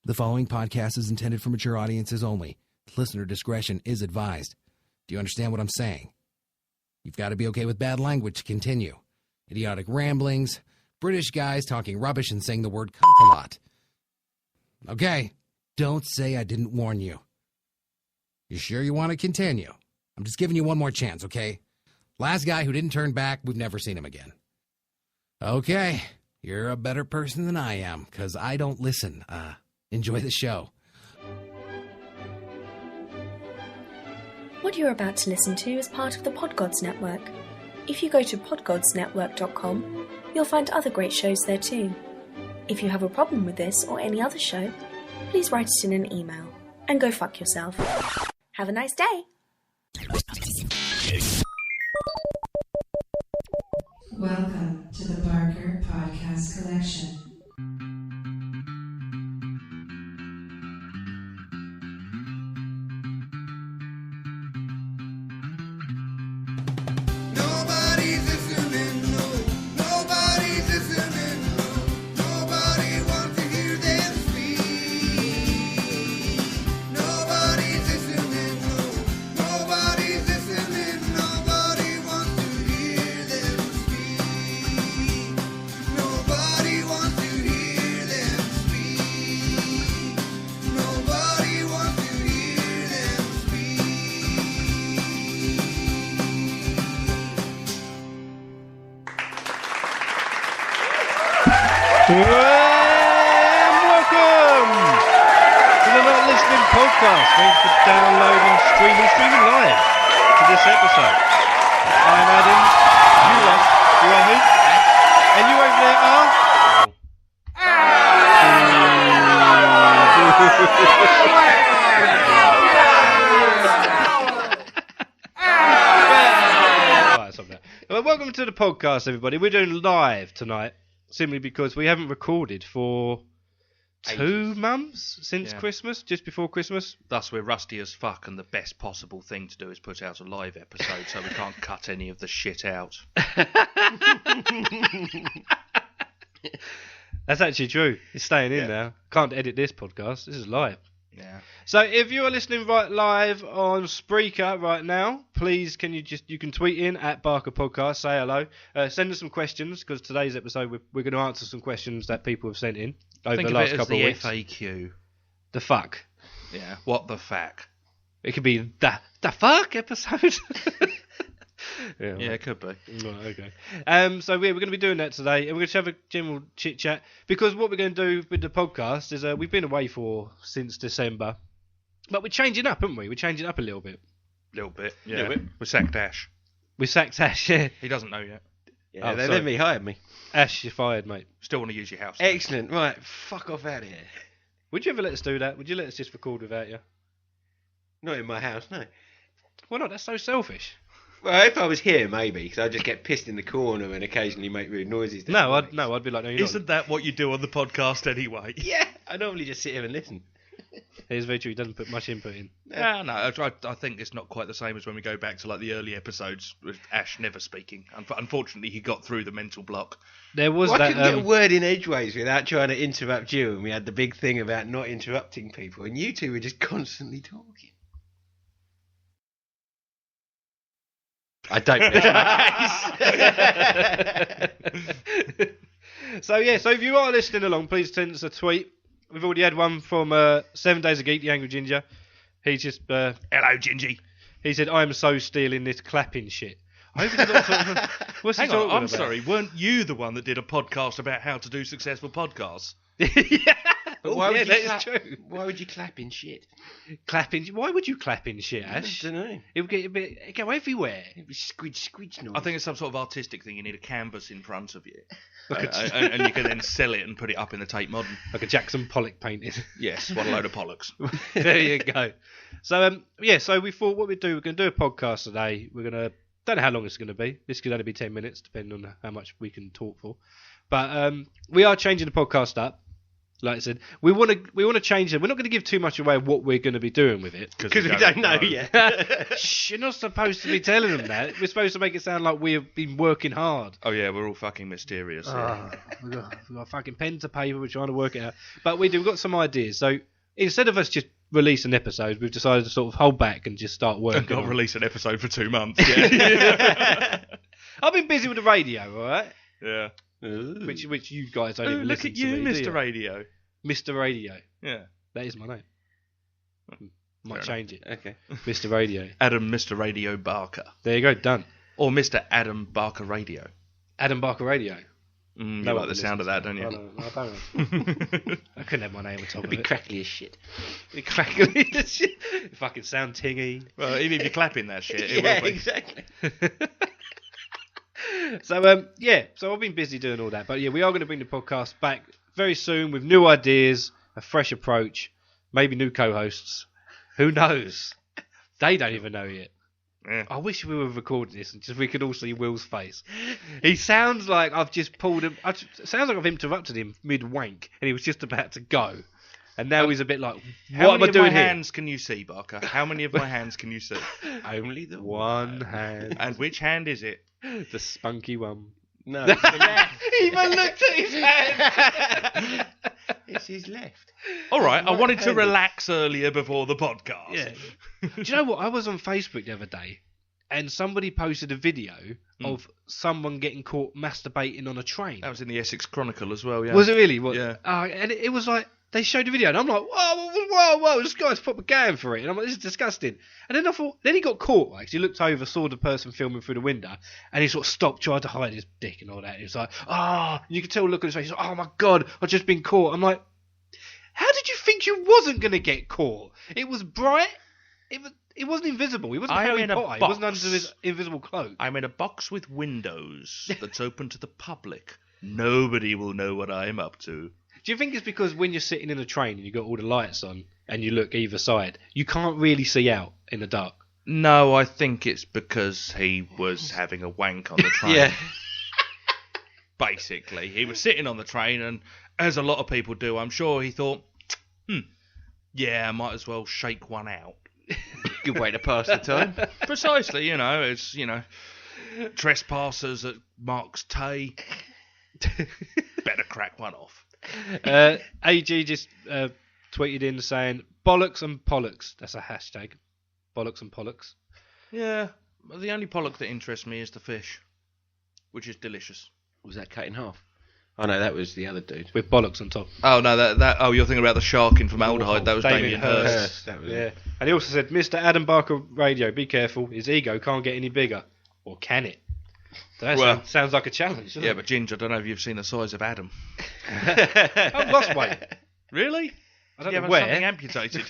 The following podcast is intended for mature audiences only. Listener discretion is advised. Do you understand what I'm saying? You've got to be okay with bad language to continue. Idiotic ramblings, British guys talking rubbish and saying the word cunt a lot. Okay, don't say I didn't warn you. You sure you want to continue? I'm just giving you one more chance, okay? Last guy who didn't turn back, we've never seen him again. Okay, you're a better person than I am, because I don't listen. Enjoy the show. What you're about to listen to is part of the Podgods Network. If you go to podgodsnetwork.com, you'll find other great shows there too. If you have a problem with this or any other show, please write it in an email. And go fuck yourself. Have a nice day. Welcome to the Barker Podcast Collection. Nobody's listening, no. Nobody's listening, no. Nobody wants to hear them speak. Nobody's listening, no. Nobody's listening. Nobody wants to hear them speak. Nobody wants to hear them speak. Nobody wants to hear them Welcome to the Not Listening Podcast. Thanks for downloading, streaming live to this episode. I'm Adam. You are who? And you over there are? Right, stop that. Well, welcome to the podcast, everybody. We're doing live tonight, simply because we haven't recorded for 2 months since Christmas, just before Christmas. Thus, we're rusty as fuck, and the best possible thing to do is put out a live episode so we can't cut any of the shit out. That's actually true. It's staying in now. Can't edit this podcast. This is live. Yeah. So if you are listening right live on Spreaker right now, please you can tweet in at Barker Podcast, say hello, send us some questions, because today's episode we're going to answer some questions that people have sent in over Think the of last it as couple the of weeks. FAQ. The fuck. Yeah. What the fuck? It could be the fuck episode. Yeah, it could be. Right, okay. So we're going to be doing that today, and we're going to have a general chit chat, because what we're going to do with the podcast is we've been away since December, but we're changing up, haven't we? We're changing up a little bit. Little bit. Yeah. Little bit. We sacked Ash. We sacked Ash. Yeah. He doesn't know yet. Yeah, Oh, they sorry. let me hired me. Ash, you're fired, mate. Still want to use your house. Excellent. Right, fuck off out of here. Would you ever let us do that? Would you let us just record without you? Not in my house, no. Why not? That's so selfish. Well, if I was here, maybe, because I'd just get pissed in the corner and occasionally make rude noises. No, I'd be like, no, you're Isn't that what you do on the podcast anyway? Yeah, I normally just sit here and listen. not. It's very true. He doesn't put much input in. Yeah, no, I think it's not quite the same as when we go back to like the early episodes with Ash never speaking. Unfortunately, he got through the mental block. There was Well, I that. couldn't get a word in edgeways without trying to interrupt you, and we had the big thing about not interrupting people, and you two were just constantly talking. I don't So if you are listening along, please send us a tweet. We've already had one from 7 Days a Geek, the Angry Ginger. He just Hello, Gingy. he said, "I'm so stealing this clapping shit." I hope he's not talking. What's he Hang on, talking I'm about? sorry. Weren't you the one that did a podcast about how to do successful podcasts? Yeah. But Oh, why yeah, would that you is clap? true. Why would you clap in shit? Clapping. Why would you clap in shit, Ash? I don't know. It would get a bit. It'd go everywhere. It was squidge noise. I think it's some sort of artistic thing. You need a canvas in front of you, Like a- and you can then sell it and put it up in the Tate Modern. Like a Jackson Pollock painting. Yes, what a load of Pollocks. There you go. So so we thought what we'd do. We're going to do a podcast today. We're going to. Don't know how long it's going to be. This could only be 10 minutes, depending on how much we can talk for. But we are changing the podcast up. Like I said, we want to change it. We're not going to give too much away of what we're going to be doing with it. Because we don't know yet. Shh, you're not supposed to be telling them that. We're supposed to make it sound like we have been working hard. Oh yeah, we're all fucking mysterious. here. We've got a fucking pen to paper. We're trying to work it out. But we've got some ideas. So instead of us just releasing episodes, we've decided to sort of hold back and just start working. And not on release an episode for 2 months. Yeah. I've been busy with the radio, all right? Yeah. Which you guys don't Oh, even look listen at to you, me, do Mr. Radio. Mr. Radio. Yeah. That is my name. Might Fair change it. Okay. Mr. Radio. Adam Mr. Radio Barker. There you go, done. Or Mr. Adam Barker Radio. Adam Barker Radio. You No like one the sound of that, don't you? I don't. I couldn't have my name on top It'd of be it. crackly as shit. It'd be crackly as shit. It fucking sound tingy. Well, even if you're clapping that shit, it Yeah, will be. exactly. So I've been busy doing all that, but yeah, we are going to bring the podcast back very soon with new ideas, a fresh approach, maybe new co-hosts. Who knows? They don't even know yet. Yeah. I wish we were recording this and just we could all see Will's face. He sounds like I've just pulled him. It sounds like I've interrupted him mid wank, and he was just about to go, and now he's a bit like, How "What am many I of doing my here?" hands can you see, Barker? How many of my hands can you see? Only the One hand, And which hand is it? the spunky one. No, it's the left. He even looked at his hand. It's his left. All right, I wanted to Right-handed. relax earlier before the podcast. Yeah. Do you know what? I was on Facebook the other day, and somebody posted a video of someone getting caught masturbating on a train. That was in the Essex Chronicle as well, yeah. Was it really? What? Yeah. And it was like they showed the video, and I'm like, whoa, this guy's proper going for it, and I'm like, this is disgusting. And then I thought, then he got caught, like, 'cause he looked over, saw the person filming through the window, and he sort of stopped, tried to hide his dick and all that. He was like, you could tell, look at his face. He's like, oh my god, I've just been caught. I'm like, how did you think you wasn't gonna get caught? It was bright. It wasn't invisible. He wasn't I'm Harry in a Potter. He wasn't box. under his invisible cloak. I'm in a box with windows that's open to the public. Nobody will know what I'm up to. Do you think it's because when you're sitting in a train and you've got all the lights on and you look either side, you can't really see out in the dark? No, I think it's because he was having a wank on the train. Yeah. Basically, he was sitting on the train, and as a lot of people do, I'm sure he thought, yeah, I might as well shake one out. Good way to pass the time. Precisely, it's, trespassers at Mark's Tay. Better crack one off. AG just tweeted in saying, bollocks and pollocks. That's a hashtag. Bollocks and pollocks. Yeah, the only pollock that interests me is the fish, which is delicious. Was that cut in half? Oh no, that was the other dude. With bollocks on top. Oh no, that you're thinking about the shark in Formaldehyde. That was Damien Damien Hirst. Hirst. That was Yeah. it. And he also said, Mr. Adam Barker Radio, be careful. His ego can't get any bigger. Or can it? That Well- sounds like a challenge, doesn't Yeah, it? but Ginger, I don't know if you've seen the size of Adam. I've lost weight. Really? I don't You know having something where. amputated?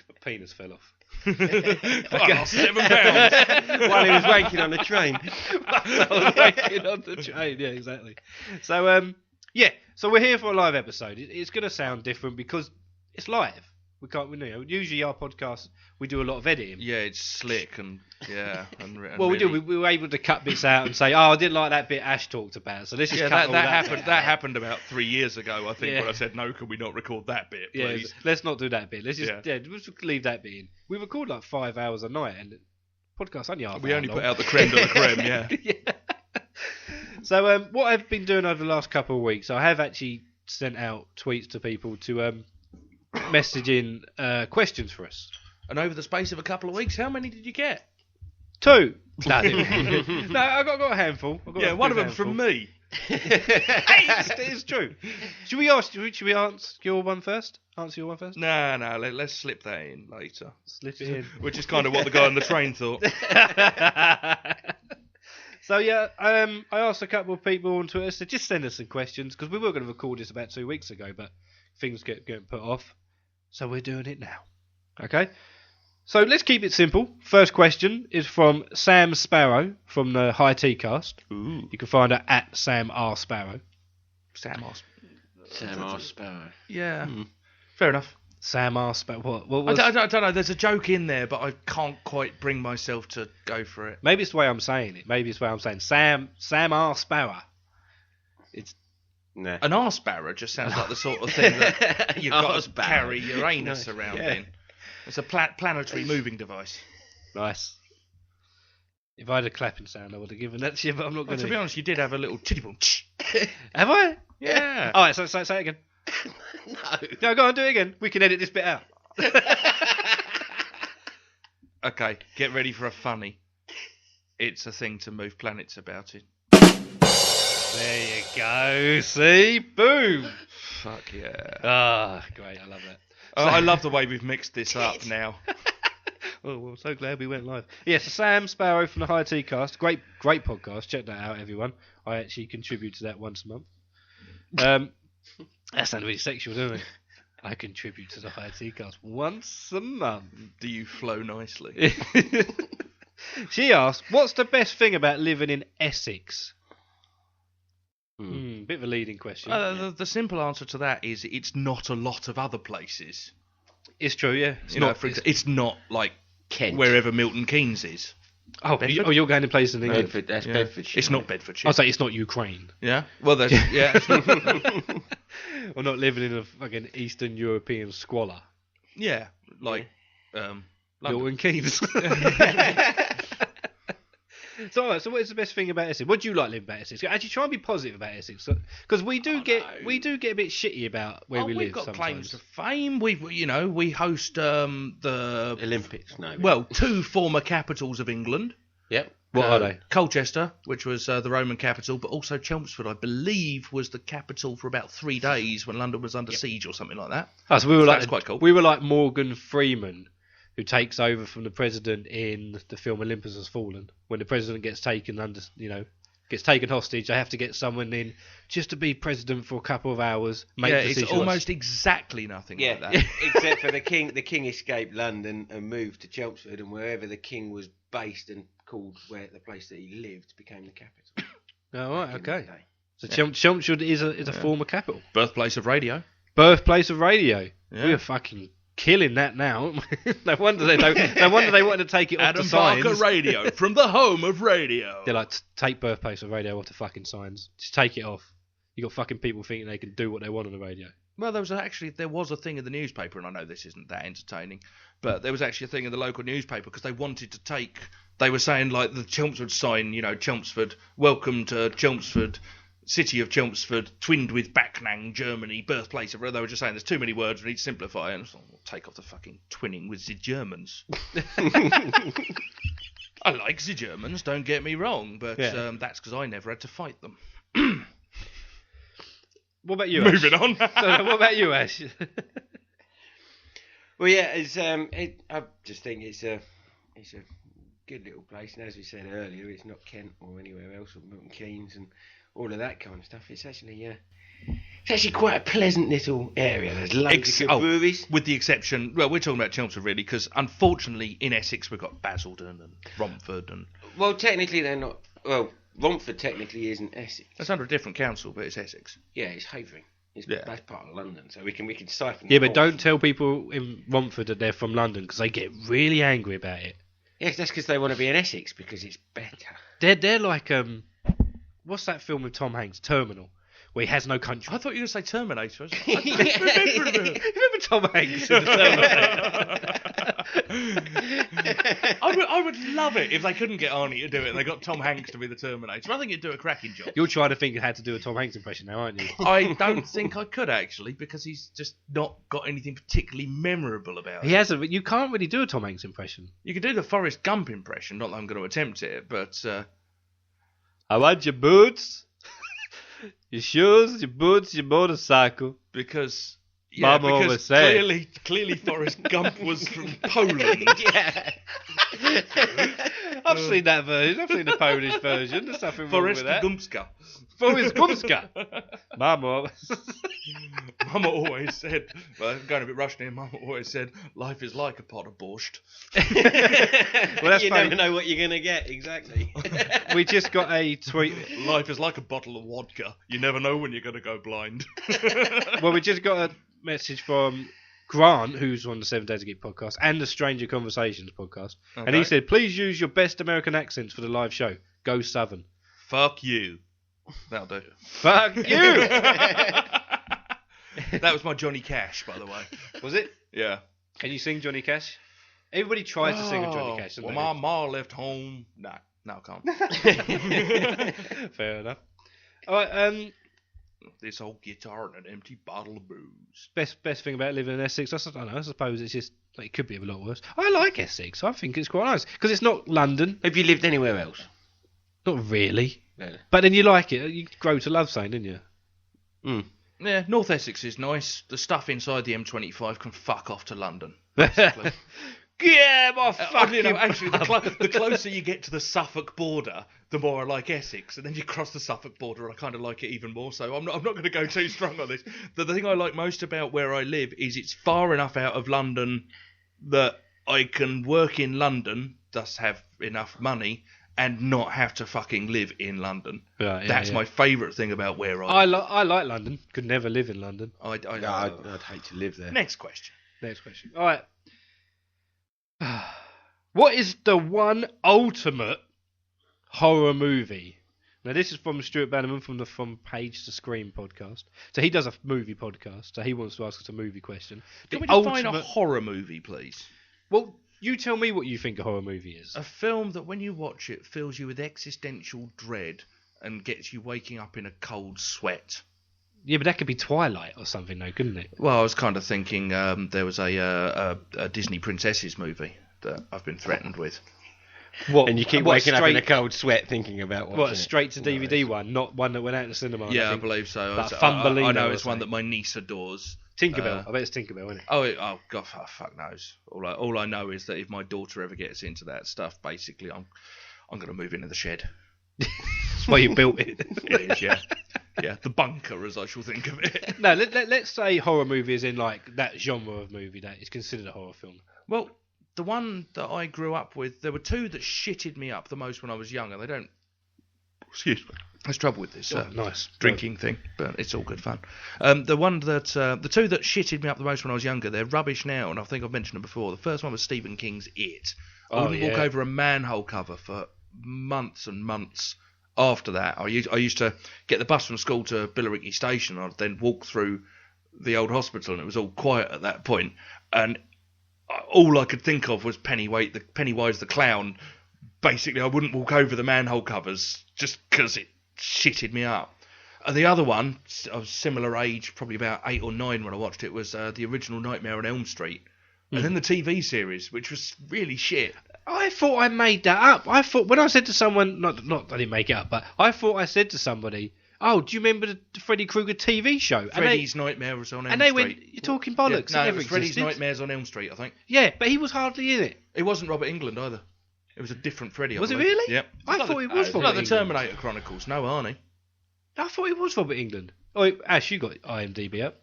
My penis fell off. I lost 7 pounds. While he was wanking on the train. I was waking on the train. Yeah, exactly. So, so we're here for a live episode. It's going to sound different because it's live. We can't. Usually our podcasts we do a lot of editing. Yeah, it's slick and yeah. And Well, we really- do. We were able to cut bits out and say, "Oh, I didn't like that bit Ash talked about." So let's just Yeah, cut all that that happened. bit That out. happened about 3 years ago, I think, Yeah. when I said no. Can we not record that bit, Yeah, please? let's not do that bit. Let's just Yeah. let's just leave that bit in. We record like 5 hours a night, and the podcast's only half. We hour only long. put out the creme de la creme. Yeah. Yeah. So what I've been doing over the last couple of weeks, I have actually sent out tweets to people to message in questions for us. And over the space of a couple of weeks, how many did you get? 2. No, I didn't. No, I got a handful. I got Yeah, a one of good them from handful. me. It's true. Should we answer your one first? Answer your one first? No, let's slip that in later. Slip it in. Which is kind of what the guy on the train thought. So yeah, I asked a couple of people on Twitter to just send us some questions because we were going to record this about 2 weeks ago, but things get put off, so we're doing it now. Okay, so let's keep it simple. First question is from Sam Sparrow from the High Tea Cast. Ooh. You can find her at Sam R Sparrow. Sam asked. Sam R. Sparrow. Yeah. Fair enough. Sam R Sparrow. What I was? don't know. There's a joke in there, but I can't quite bring myself to go for it. Maybe it's the way I'm saying it. Maybe it's the way I'm saying Sam R Sparrow. It's No. An arse barra just sounds like the sort of thing that you've got Arse to barra. carry your anus Nice. around Yeah. in. It's a planetary moving device. Nice. If I had a clapping sound, I would have given that to you, but I'm not Well, going to be honest, you did have a little chitty boom. Have I? Yeah. All right, so say it again. No, go on, do it again. We can edit this bit out. Okay, get ready for a funny. It's a thing to move planets about it. There you go. See? Boom. Fuck yeah. Ah, great. I love that. I love the way we've mixed this up now. Oh, well, so glad we went live. Yes, Sam Sparrow from the High Tea Cast. Great podcast. Check that out, everyone. I actually contribute to that once a month. That sounded really sexual, doesn't it? I contribute to the High Tea Cast once a month. Do you flow nicely? She asked, what's the best thing about living in Essex? Bit of a leading question. The simple answer to that is it's not a lot of other places. It's true, yeah. It's not like Kent. wherever Milton Keynes is. You're going to places in England. Bedford, that's Yeah. Bedfordshire. It's not Bedfordshire. I'll say it's not Ukraine. Yeah. Well, there's yeah. Or not living in a fucking Eastern European squalor. Yeah. Like London. Milton Keynes. So, all right, so what is the best thing about Essex? What do you like living about Essex? Actually, try and be positive about Essex, because we do get a bit shitty about where we live. We've got sometimes. claims to fame. We host the Olympics, no. well, two former capitals of England. Yep. What are they? Colchester, which was the Roman capital, but also Chelmsford, I believe, was the capital for about 3 days when London was under siege or something like that. Oh, so we were That's quite cool. We were like Morgan Freeman, who takes over from the president in the film Olympus Has Fallen. When the president gets taken hostage, they have to get someone in just to be president for a couple of hours. Make It's decisions. almost exactly nothing like that. Except for the king. The king escaped London and moved to Chelmsford, and wherever the king was based and called where the place that he lived became the capital. Oh, right, Back in okay. the day. So Chelmsford is a former capital, Birthplace of radio. birthplace of radio. Yeah. We are fucking killing that now. No wonder they don't. No wonder they wanted to take it off Adam the signs. Barker Radio, from the home of radio. They're like, take birthplace of radio off the fucking signs. Just take it off. You got fucking people thinking they can do what they want on the radio. Well, there was a thing in the newspaper, and I know this isn't that entertaining, but there was actually a thing in the local newspaper because they wanted to take. They were saying like the Chelmsford sign, Chelmsford, welcome to Chelmsford, city of Chelmsford, twinned with Backnang, Germany, birthplace of. They were just saying there's too many words, we need to simplify, and I thought, well, take off the fucking twinning with the Germans. I like the Germans, don't get me wrong, but that's because I never had to fight them. What about you, Moving Ash? on. What about you, Ash? Well, yeah, it's I just think it's a good little place, and as we said earlier, it's not Kent or anywhere else or Milton Keynes and all of that kind of stuff. It's actually quite a pleasant little area. There's loads of good breweries. With the exception, well, we're talking about Chelmsford really, because unfortunately in Essex we've got Basildon and Romford and. Well, technically they're not. Well, Romford technically isn't Essex. It's under a different council, but it's Essex. Yeah, it's Havering. Yeah. That's part of London, so we can siphon. Yeah, them but off. don't tell people in Romford that they're from London because they get really angry about it. Yes, that's because they want to be in Essex because it's better. They're like what's that film with Tom Hanks, Terminal, where he has no country. I thought you were going to say Terminator. Remember Tom Hanks in the Terminator? I would love it if they couldn't get Arnie to do it and they got Tom Hanks to be the Terminator. I think he'd do a cracking job. You're trying to think of how to do a Tom Hanks impression now, aren't you? I don't think I could actually, because he's just not got anything particularly memorable about He him. hasn't. You can't really do a Tom Hanks impression. You could do the Forrest Gump impression, not that I'm going to attempt it, but I want your boots, your shoes, your boots, your motorcycle. because Mama always because said. clearly Forrest Gump was from Poland. Yeah. I've seen that version. I've seen the Polish version. There's nothing wrong Forrest with that. Gumpska. Forrest Gumska. Mama. Mama always said, well, I'm going a bit Russian here, Mama always said, life is like a pot of borscht. Well, that's You funny. never know what you're going to get, exactly. We just got a tweet. Life is like a bottle of vodka. You never know when you're going to go blind. Well, we just got a message from Grant, who's on the 7 Days a Geek podcast and the Stranger Conversations podcast. And he Okay. said, please use your best American accents for the live show. Go Southern. Fuck you. That'll do. Fuck you! That was my Johnny Cash, by the way. Was it? Yeah. Can you sing Johnny Cash? Everybody tries to sing a Johnny Cash, Well, doesn't my ma left home. No, I can't. they? Fair enough. All right. This old guitar and an empty bottle of booze. Best thing about living in Essex, I don't know. I suppose it's just like, it could be a lot worse. I like Essex. I think it's quite nice because it's not London. Have you lived anywhere else? Not really. No. But then you like it. You grow to love something, didn't you? Mm. Yeah, North Essex is nice. The stuff inside the M25 can fuck off to London. Basically. Yeah, my fucking. Actually, the closer you get to the Suffolk border, the more I like Essex, and then you cross the Suffolk border, and I kind of like it even more. So I'm not going to go too strong on this. The thing I like most about where I live is it's far enough out of London that I can work in London, thus have enough money, and not have to fucking live in London. Right, yeah, That's yeah. my favourite thing about where I I live. like London. Could never live in London. I'd hate to live there. Next question. Next question. All right. What is the one ultimate horror movie? Now, this is from Stuart Bannerman from the From Page to Scream podcast. So he does a movie podcast. So he wants to ask us a movie question. Can we The define a ultimate- horror movie, please? Well, you tell me what you think a horror movie is. A film that when you watch it fills you with existential dread and gets you waking up in a cold sweat. Yeah, but that could be Twilight or something, though, couldn't it? Well, I was kind of thinking there was a Disney Princesses movie that I've been threatened with. What? And you keep what, waking up in a straight- cold sweat thinking about watching What, it. straight to DVD one, not one that went out in the cinema? Yeah, I think. believe so. Like I Thumbelina know or it's one something. that my niece adores. Tinkerbell. I bet it's Tinkerbell, isn't it? Oh God, fuck knows. All I know is that if my daughter ever gets into that stuff, basically I'm going to move into the shed. That's why you built it. It is, yeah. Yeah, the bunker, as I shall think of it. No, let's say horror movie is in like that genre of movie that is considered a horror film. Well, the one that I grew up with, there were two that shitted me up the most when I was younger. They don't. Excuse me. There's trouble with this Nice drinking thing, but it's all good fun. The two that shitted me up the most when I was younger, they're rubbish now, and I think I've mentioned them before. The first one was Stephen King's It. I wouldn't walk over a manhole cover for months and months. After that, I used to get the bus from school to Billericay Station. I'd then walk through the old hospital, and it was all quiet at that point. And all I could think of was Pennywise the clown. Basically, I wouldn't walk over the manhole covers just because it shitted me up. And the other one, I was similar age, probably about 8 or 9 when I watched it, was the original Nightmare on Elm Street. And then the TV series, which was really shit. I thought I made that up. I thought when I said to someone, not I didn't make it up, but I thought I said to somebody, "Oh, do you remember the Freddy Krueger TV show?" Freddy's Nightmares on Elm Street. And they went, "You're talking bollocks." Yeah, no, it it never was Freddy's existed. Nightmares on Elm Street, I think. Yeah, but he was hardly in it. It wasn't Robert England either. It was a different Freddy. I Was it believe. really? Yep. I thought it was It's Robert like the Englund. Terminator Chronicles. No, Arnie. I thought it was Robert England. Oh, Ash, you got IMDb up.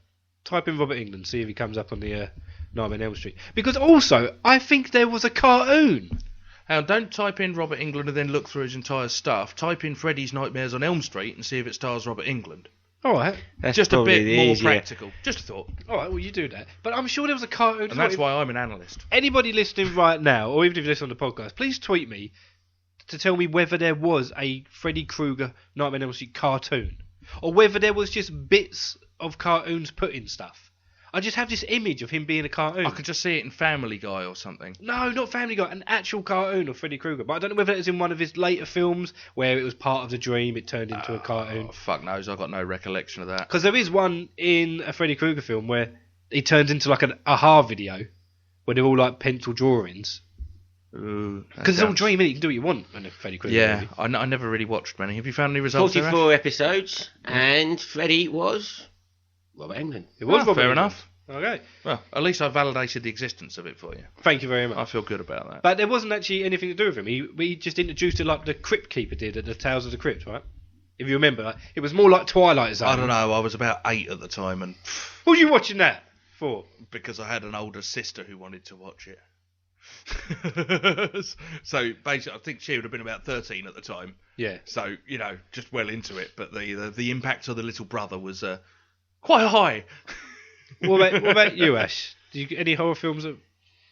Type in Robert England, see if he comes up on the Nightmare on Elm Street. Because also, I think there was a cartoon. Now, don't type in Robert England and then look through his entire stuff. Type in Freddy's Nightmares on Elm Street and see if it stars Robert England. All right. That's Just a probably bit the more easier. practical. Just a thought. All right, well, you do that. But I'm sure there was a cartoon. And that's why I'm an analyst. Anybody listening right now, or even if you listen on the podcast, please tweet me to tell me whether there was a Freddy Krueger Nightmare on Elm Street cartoon, or whether there was just bits of cartoons put in stuff. I just have this image of him being a cartoon. I could just see it in Family Guy or something. No, not Family Guy, an actual cartoon of Freddy Krueger. But I don't know whether it was in one of his later films where it was part of the dream, it turned into a cartoon. Oh, fuck knows. I've got no recollection of that. Because there is one in a Freddy Krueger film where he turns into like an aha video, where they're all like pencil drawings. Because it's all dream, innit? You can do what you want in a Freddy Krueger Yeah, movie. I never really watched many. Have you found any results? there, Ash? 44 episodes, and Freddy was Robert Englund. It was Robert fair Englund. enough. Okay. Well, at least I validated the existence of it for you. Thank you very much. I feel good about that. But there wasn't actually anything to do with him. We just introduced it like the Crypt Keeper did at the Tales of the Crypt, right? If you remember, like, it was more like Twilight Zone. I don't know. I was about 8 at the time, and What were you watching that for? because I had an older sister who wanted to watch it. So basically, I think she would have been about 13 at the time. Yeah. So just well into it. But the impact of the little brother was quite high. What about you, Ash? Do you any horror films that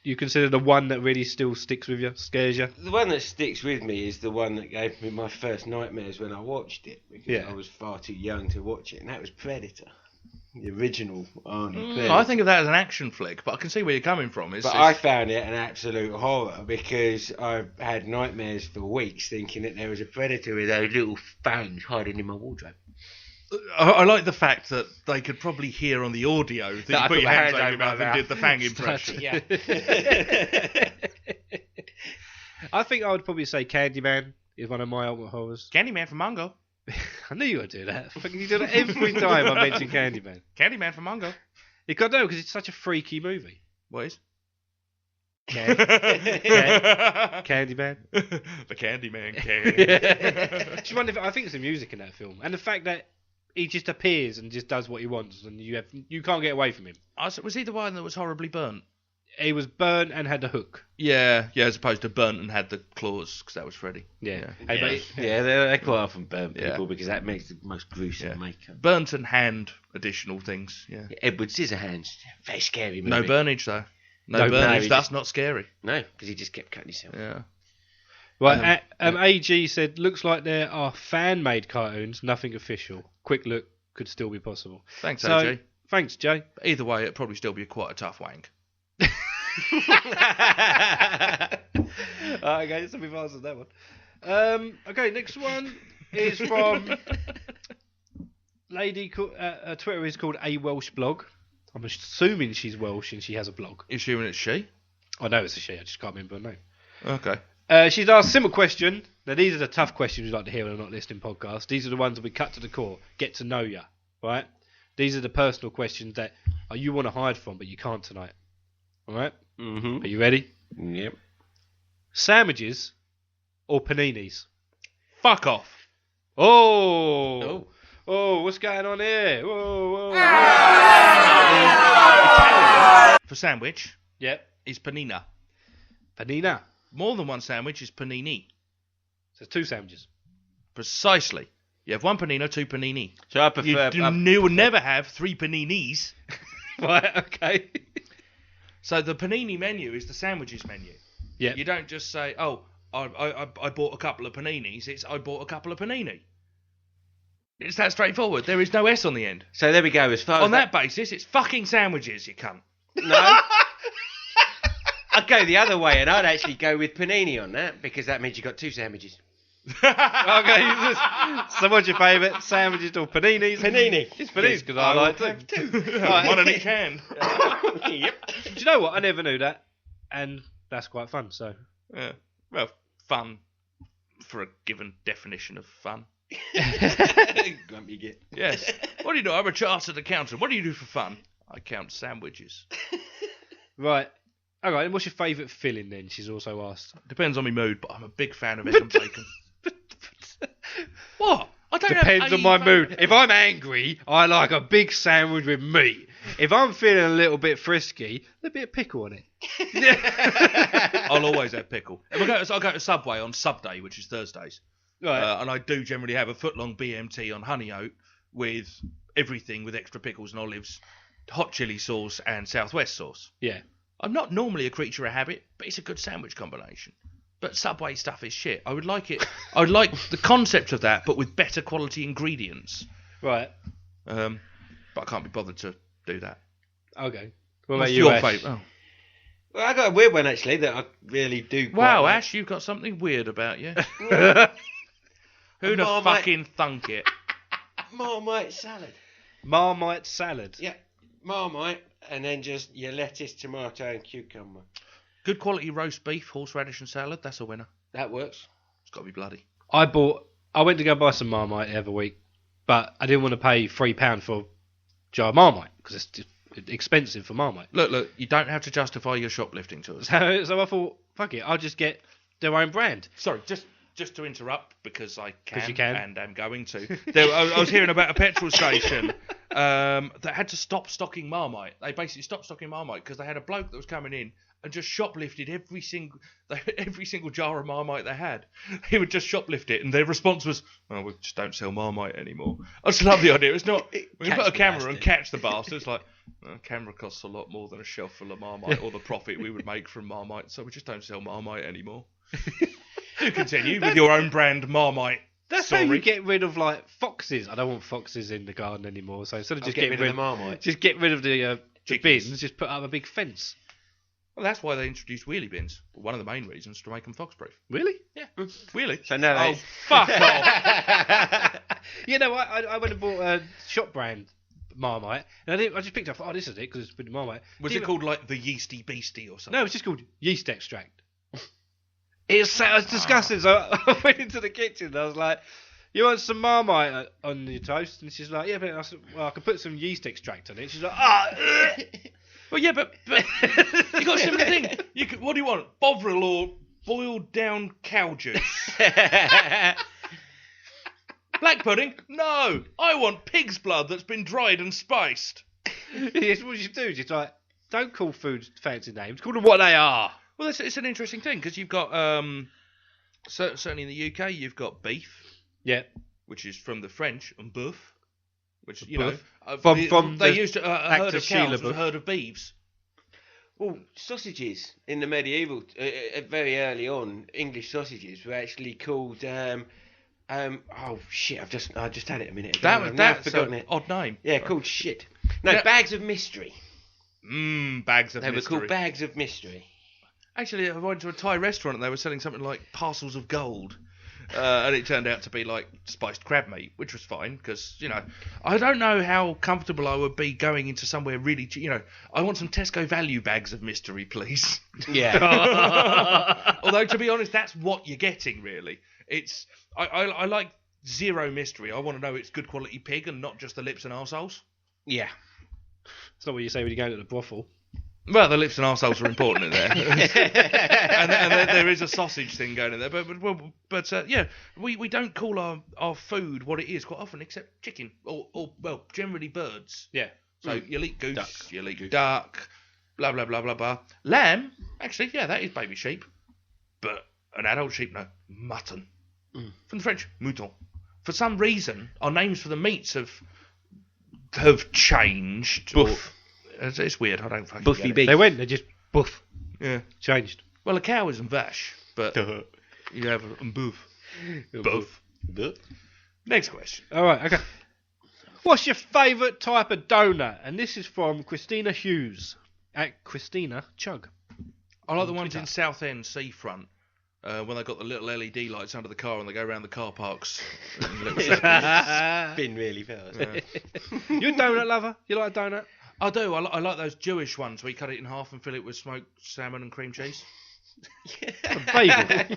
you consider the one that really still sticks with you, scares you? The one that sticks with me is the one that gave me my first nightmares when I watched it, because I was far too young to watch it, and that was Predator. The original Arnie Predator. I think of that as an action flick, but I can see where you're coming from. I found it an absolute horror because I had nightmares for weeks thinking that there was a predator with those little fangs hiding in my wardrobe. I like the fact that they could probably hear on the audio that you I put your my hands over over your mouth my and did the fang impression. Yeah. I think I would probably say Candyman is one of my ultimate horrors. Candyman from Mungo. I knew you would do that. Fucking you do that every time I mention Candyman. Candyman from Mungo. You got to know because it's such a freaky movie. What is? Candyman. The Candyman can. Just wonder I think it's the music in that film and the fact that he just appears and just does what he wants and you can't get away from him. Was he the one that was horribly burnt? He was burnt and had the hook. Yeah, as opposed to burnt and had the claws, because that was Freddy. Yeah. They're quite often burnt people Yeah. because that makes the most gruesome makeup. Burnt and hand additional things, yeah. Edward Scissorhands, very scary movie. No burnage, though. No No burnage, burnage. that's not scary. No, because he just kept cutting himself. Yeah. Right, AG said, looks like there are fan-made cartoons, nothing official. Quick look could still be possible. Thanks, So, AJ. Thanks, Jay. But either way, it'd probably still be quite a tough wank. Okay, so we've answered that one. Okay, next one is from lady called, her Twitter is called A Welsh Blog. I'm assuming she's Welsh and she has a blog. Assuming it's she? I know it's a she, I just can't remember her name. Okay. She's asked a simple question. Now, these are the tough questions we like to hear on a Not Listening podcast. These are the ones that we cut to the core, get to know you, right? These are the personal questions that you want to hide from, but you can't tonight. All right? Mm-hmm. Are you ready? Yep. Sandwiches or paninis? Fuck off. Oh, what's going on here? Whoa. Italian for sandwich Yep. is panina. Panina. More than one sandwich is panini. So 2 sandwiches. Precisely. You have 1 panino, 2 panini. So I prefer... You will never have 3 paninis. Right, okay. So the panini menu is the sandwiches menu. Yeah. You don't just say, oh, I bought a couple of paninis. It's I bought a couple of panini. It's that straightforward. There is no S on the end. So there we go. As far as On that basis, it's fucking sandwiches, you cunt. No. I'd go the other way, and I'd actually go with panini on that, because that means you got 2 sandwiches. Okay. So what's your favourite? Sandwiches or paninis? Panini. It's paninis because I like them. 2. One in each hand. Yep. Do you know what? I never knew that. And that's quite fun, so. Yeah. Well, fun for a given definition of fun. Grumpy git. Yes. What do you do? I'm a chartered accountant. What do you do for fun? I count sandwiches. Right. All right, and what's your favourite filling then? She's also asked. Depends on my mood, but I'm a big fan of egg and bacon. What? I don't Depends have on my favourite- mood. If I'm angry, I like a big sandwich with meat. If I'm feeling a little bit frisky, a bit of pickle on it. I'll always have pickle. If I go to Subway on Sub Day, which is Thursdays, Right. and I do generally have a foot-long BMT on honey oat with everything with extra pickles and olives, hot chili sauce and Southwest sauce. Yeah. I'm not normally a creature of habit, but it's a good sandwich combination. But Subway stuff is shit. I would like it. I would like the concept of that, but with better quality ingredients. Right. But I can't be bothered to do that. Okay. What What's about you, your Ash? favourite? Oh. Well, I got a weird one, actually, that I really do quite Wow, like. Ash, you've got something weird about you. Oh. Who'd have Marmite. fucking thunk it? Marmite salad. Marmite salad. Yeah, Marmite, and then just your lettuce, tomato, and cucumber. Good quality roast beef, horseradish and salad. That's a winner. That works. It's got to be bloody. I went to go buy some Marmite the other week, but I didn't want to pay £3 for a jar of Marmite because it's just expensive for Marmite. Look, you don't have to justify your shoplifting to us. So I thought, fuck it, I'll just get their own brand. Sorry, just to interrupt, because I can, 'Cause you can. and am going to. I was hearing about a petrol station that had to stop stocking Marmite. They basically stopped stocking Marmite because they had a bloke that was coming in and just shoplifted every single jar of Marmite they had. He would just shoplift it, and their response was, "Oh, we just don't sell Marmite anymore." I just love the idea. It's not we can put a camera and catch the bastard. It's like a camera costs a lot more than a shelf full of Marmite or the profit we would make from Marmite, so we just don't sell Marmite anymore. Do continue with your own brand Marmite. That's Sorry. how you get rid of like foxes. I don't want foxes in the garden anymore. So instead of just get getting rid of the Marmite. just get rid of the Chickens. bins. Just put up a big fence. Well, that's why they introduced wheelie bins. One of the main reasons to make them fox-proof. Really? Yeah, wheelie. So now Oh, fuck off! You know, I went and bought a shop brand Marmite, and I just picked up. Oh, this is it because it's been Marmite. Was it called like the Yeasty Beastie or something? No, it's just called yeast extract. It was disgusting. So I went into the kitchen. And I was like, "You want some Marmite on your toast?" And she's like, "Yeah, but I said, well, I could put some yeast extract on it." She's like, "Ah." Well, yeah, but you got a similar thing. What do you want? Bovril or boiled down cow juice? Black pudding? No, I want pig's blood that's been dried and spiced. Yes, what you should do is just like, don't call foods fancy names. Call them what they are. Well, it's an interesting thing because you've got certainly in the UK you've got beef, Yeah. which is from the French, and boeuf, which Boeuf. from the they used a act herd of of Sheila cows was a Boeuf. herd of beeves. Well, sausages in the medieval, very early on, English sausages were actually called. Oh shit! I just had it a minute ago. I've That's forgotten an it. odd name. Yeah, called shit. No, Yeah. bags of mystery. Bags of They were mystery. called bags of mystery. Actually, I went to a Thai restaurant and they were selling something like parcels of gold. And it turned out to be like spiced crab meat, which was fine because, I don't know how comfortable I would be going into somewhere really, I want some Tesco value bags of mystery, please. Yeah. Although, to be honest, that's what you're getting, really. I like zero mystery. I want to know it's good quality pig and not just the lips and arseholes. Yeah. It's not what you say when you go to the brothel. Well, the lips and arseholes are important in there, and there is a sausage thing going in there. But yeah, we don't call our food what it is quite often, except chicken or generally birds. Yeah. So you'll eat goose, Duck. you'll eat duck, blah blah blah blah blah. Lamb, actually, yeah, that is baby sheep, but an adult sheep, no, mutton. From the French, mouton. For some reason, our names for the meats have changed. Boof. It's weird. I don't fucking Buffy get it. beef. They just boof, Yeah. changed. Well, a cow is vache, but you have a boof. Both. Next question. All right, okay. What's your favourite type of donut? And this is from Christina Hughes at Christina Chug. I like the ones in Southend Seafront when they've got the little LED lights under the car and they go around the car parks. Been really fast. You a donut lover? You like a donut? I do. I like those Jewish ones where you cut it in half and fill it with smoked salmon and cream cheese. A bagel.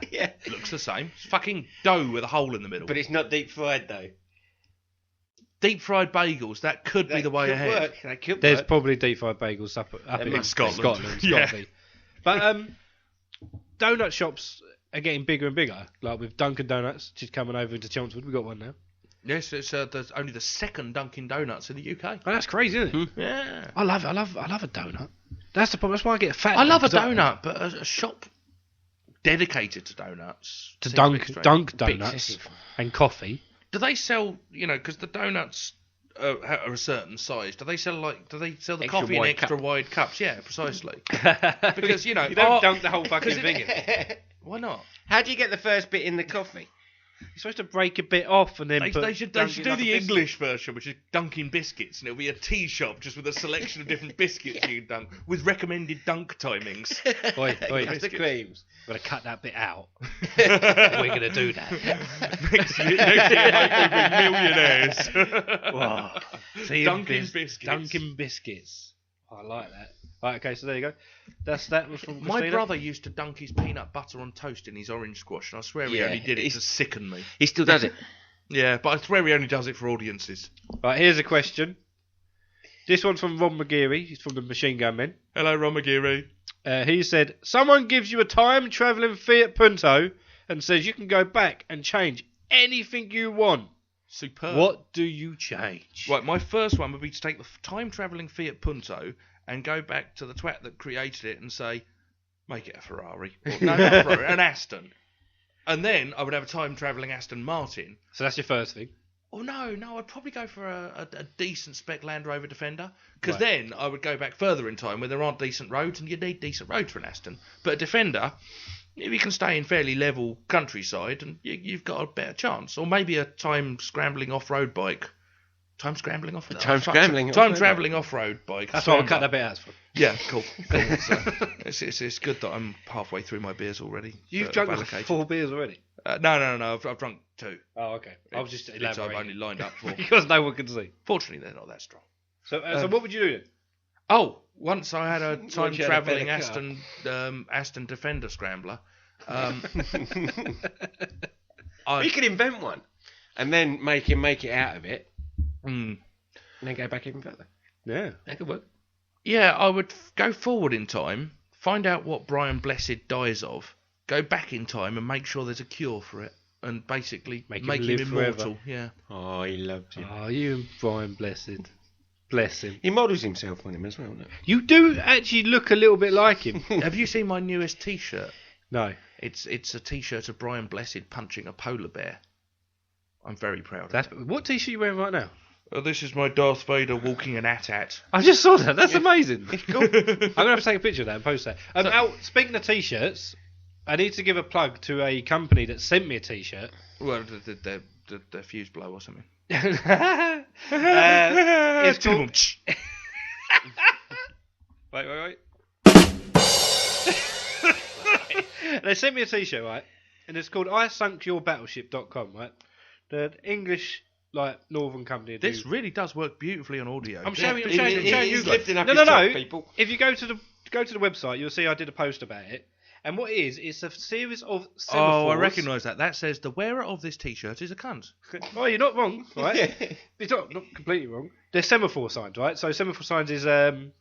Yeah. Looks the same. It's fucking dough with a hole in the middle. But it's not deep fried though. Deep fried bagels, that could be the way could ahead. Work. That could There's work. probably deep fried bagels up in must Scotland. Scotland. Yeah. Gotta be. But donut shops are getting bigger and bigger. Like with Dunkin' Donuts, just coming over into Chelmsford. We've got one now. Yes, it's there's only the second Dunkin' Donuts in the UK. Oh, that's crazy, isn't it? Yeah. I love a donut. That's the problem. That's why I get fat. I love a because donut, but a shop dedicated to donuts. To seems dunk extreme. donuts excessive. and coffee. Do they sell, because the donuts are a certain size, do they sell the Extra coffee in wide extra cup. wide cups? Yeah, precisely. Because, you don't dunk the whole 'cause fucking thing in. Why not? How do you get the first bit in the coffee? You're supposed to break a bit off and then They should dunk do it like a the biscuit. English version, which is Dunkin' Biscuits, and it'll be a tea shop just with a selection of different biscuits you can dunk, with recommended dunk timings. Oi, Custard creams. Gotta cut that bit out. We're gonna do that. Next year, mate, we'll be millionaires. Wow. See, Dunkin' Biscuits. Dunkin' Biscuits. I like that. Right, okay, so there you go. That was from My Christina. brother used to dunk his peanut butter on toast in his orange squash, and I swear he Yeah, only did it he's- to sicken me. He still does it. Yeah, but I swear he only does it for audiences. Right, here's a question. This one's from Ron McGeary. He's from the Machine Gun Men. Hello, Ron McGeary. He said, someone gives you a time-travelling Fiat Punto and says you can go back and change anything you want. Superb. What do you change? Right, my first one would be to take the time-travelling Fiat Punto and go back to the twat that created it and say, make it a Ferrari. Or, no, not a Ferrari, an Aston. And then I would have a time-travelling Aston Martin. So that's your first thing. Oh, no, I'd probably go for a decent spec Land Rover Defender. Because Right. then I would go back further in time where there aren't decent roads, and you need decent roads for an Aston. But a Defender, if you can stay in fairly level countryside, and you've got a better chance. Or maybe a time-scrambling off-road bike. Time-scrambling off-road? Time-travelling off-road bike. That's why I'll cut that bit out. Yeah, cool. So, it's good that I'm halfway through my beers already. You've I've drunk allocated. 4 beers already? No. I've drunk 2. Oh, okay. I was just Which I've elaborating. only lined up for. Because no one can see. Fortunately, they're not that strong. So what would you do then? Oh, once I had a you had a time-travelling better Aston Defender Scrambler. You could invent one, and then make it out of it, Mm. and then go back even further. Yeah. That could work. Yeah, I would go forward in time, find out what Brian Blessed dies of, go back in time and make sure there's a cure for it, and basically Make make him him live immortal. forever. Yeah. Oh, he loves you. Oh, you and Brian Blessed. Bless him. He models himself on him as well, no? You do actually look a little bit like him. Have you seen my newest T-shirt? No. It's a T-shirt of Brian Blessed punching a polar bear. I'm very proud of That's it. what t-shirt are you wearing right now? This is my Darth Vader walking an AT-AT. I just saw that. That's amazing. Cool. I'm gonna have to take a picture of that and post that. Speaking of t-shirts, I need to give a plug to a company that sent me a t-shirt. Well, the fuse blow or something. It's called... Wait. They sent me a t-shirt, right? And it's called ISunkYourBattleship.com, right? The English, northern company. This really does work beautifully on audio. I'm showing you He's guys. lifting up No, his top, no. people. If you go to the website, you'll see I did a post about it. And what it is, it's a series of semaphores. Oh, I recognise that. That says the wearer of this T-shirt is a cunt. Oh, you're not wrong, right? It's not completely wrong. They're semaphore signs, right? So semaphore signs is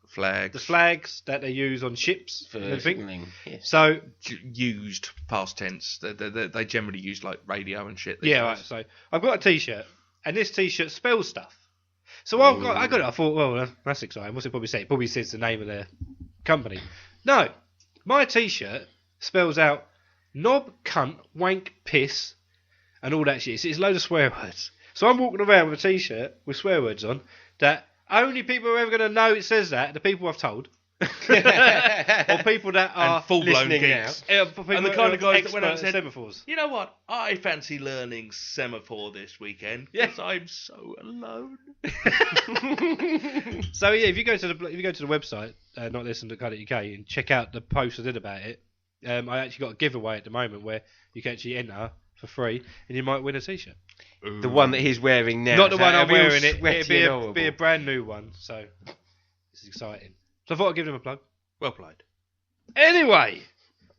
Flags. the flags that they use on ships For and everything. signaling, yes. So Used past tense. They generally use like radio and shit. these yeah, right. days. So I've got a T-shirt, and this T-shirt spells stuff. So I got it. I thought, well, that's exciting. What's it probably say? It probably says the name of their company. No, my T-shirt spells out knob, cunt, wank, piss, and all that shit. It's a load of swear words. So I'm walking around with a T-shirt with swear words on that only people who are ever going to know it says that, the people I've told. Or people that are And full-blown listening geeks. people And the kind of guys that went out and expert said, semaphores. you know what? I fancy learning semaphore this weekend because I'm so alone. So yeah, if you go to the website, notlisten.co.uk, and check out the post I did about it, I actually got a giveaway at the moment where you can actually enter for free, and you might win a T-shirt. The one that he's wearing now. Not the so one I'm it'll be all wearing. sweaty It'd and horrible. be a brand new one, so it's exciting. So I thought I'd give them a plug. Well played. Anyway,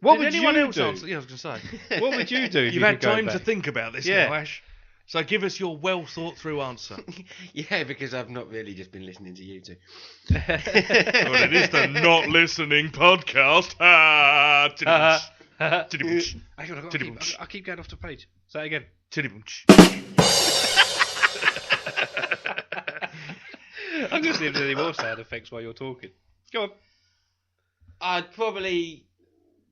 what Did would anyone you else do? answer? Yeah, I was going to say. What would you do? If You've you had could go time to back? think about this Yeah. now, Ash. So give us your well thought through answer. Yeah, because I've not really just been listening to you two. Well, it is the Not Listening podcast. Tiddy-bunch. Hang on, Tiddy-bunch. I keep going off the page. Say it again. Tiddy-bunch. I'm going to see if there's any more sound effects while you're talking. Go on. I'd probably